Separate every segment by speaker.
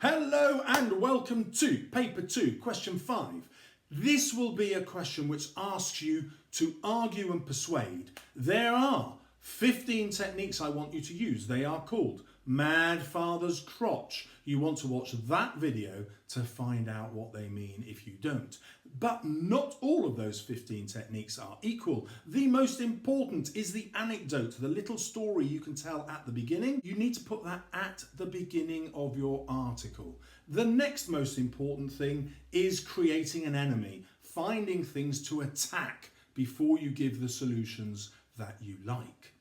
Speaker 1: Hello and welcome to Paper 2, Question 5. This will be a question which asks you to argue and persuade. There are 15 techniques I want you to use. They are called Mad Father's Crotch. You want to watch that video to find out what they mean if you don't. But not all of those 15 techniques are equal. The most important is the anecdote, the little story you can tell at the beginning. You need to put that at the beginning of your article. The next most important thing is creating an enemy, finding things to attack before you give the solutions that you like.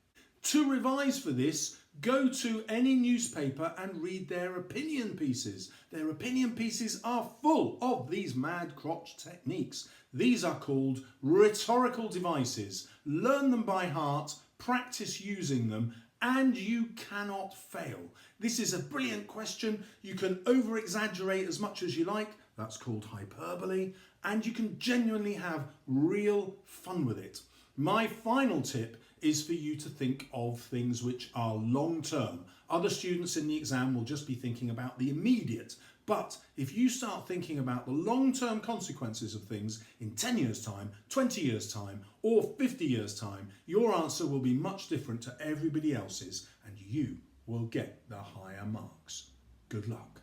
Speaker 1: To revise for this, go to any newspaper and read their opinion pieces. Their opinion pieces are full of these mad crotch techniques. These are called rhetorical devices. Learn them by heart, practice using them, and you cannot fail. This is a brilliant question. You can over-exaggerate as much as you like. That's called hyperbole. And you can genuinely have real fun with it. My final tip is for you to think of things which are long-term. Other students in the exam will just be thinking about the immediate. But if you start thinking about the long-term consequences of things in 10 years' time, 20 years' time, or 50 years' time, your answer will be much different to everybody else's, and you will get the higher marks. Good luck.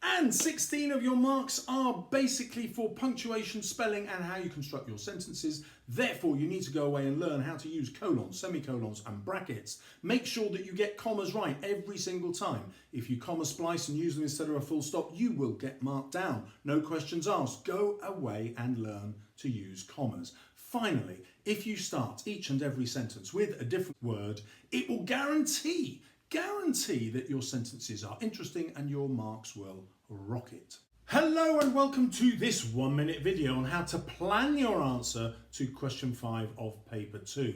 Speaker 1: And 16 of your marks are basically for punctuation, spelling, and how you construct your sentences. Therefore, you need to go away and learn how to use colons, semicolons, and brackets. Make sure that you get commas right every single time. If you comma splice and use them instead of a full stop, you will get marked down. No questions asked. Go away and learn to use commas. Finally, if you start each and every sentence with a different word, it will guarantee that your sentences are interesting and your marks will rocket. Hello and welcome to this 1-minute video on how to plan your answer to question 5 of paper 2.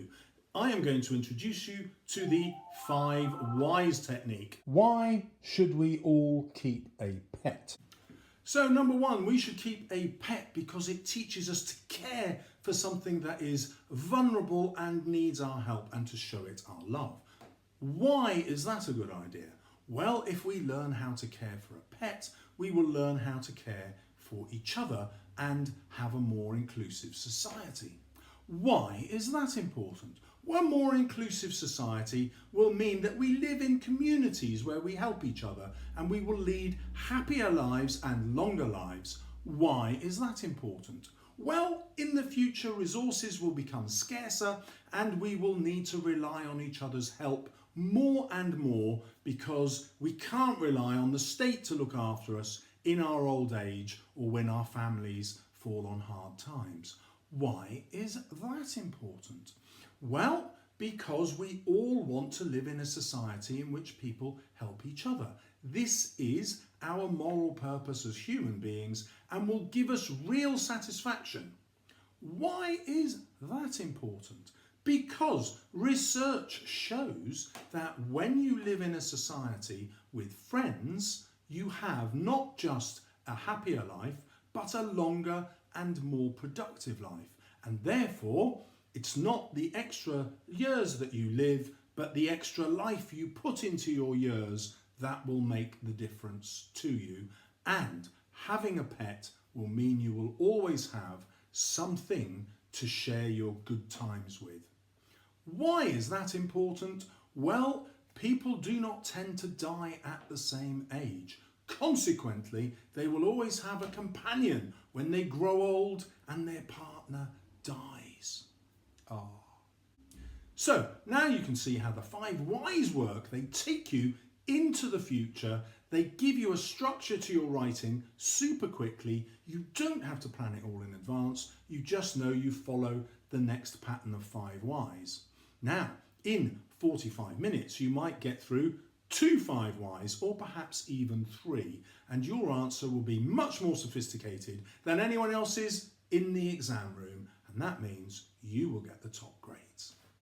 Speaker 1: I am going to introduce you to the 5 whys technique. Why should we all keep a pet? So number 1, we should keep a pet because it teaches us to care for something that is vulnerable and needs our help and to show it our love. Why is that a good idea? Well, if we learn how to care for a pet, we will learn how to care for each other and have a more inclusive society. Why is that important? Well, a more inclusive society will mean that we live in communities where we help each other and we will lead happier lives and longer lives. Why is that important? Well, in the future, resources will become scarcer and we will need to rely on each other's help more and more because we can't rely on the state to look after us in our old age or when our families fall on hard times. Why is that important? Well, because we all want to live in a society in which people help each other. This is our moral purpose as human beings and will give us real satisfaction. Why is that important? Because research shows that when you live in a society with friends, you have not just a happier life, but a longer and more productive life. And therefore, it's not the extra years that you live, but the extra life you put into your years that will make the difference to you. And having a pet will mean you will always have something to share your good times with. Why is that important? Well, people do not tend to die at the same age. Consequently, they will always have a companion when they grow old and their partner dies. So now you can see how the 5 whys work. They take you into the future. They give you a structure to your writing super quickly. You don't have to plan it all in advance. You just know you follow the next pattern of 5 whys. Now, in 45 minutes, you might get through 2 5 whys or perhaps even 3, and your answer will be much more sophisticated than anyone else's in the exam room, and that means you will get the top grades.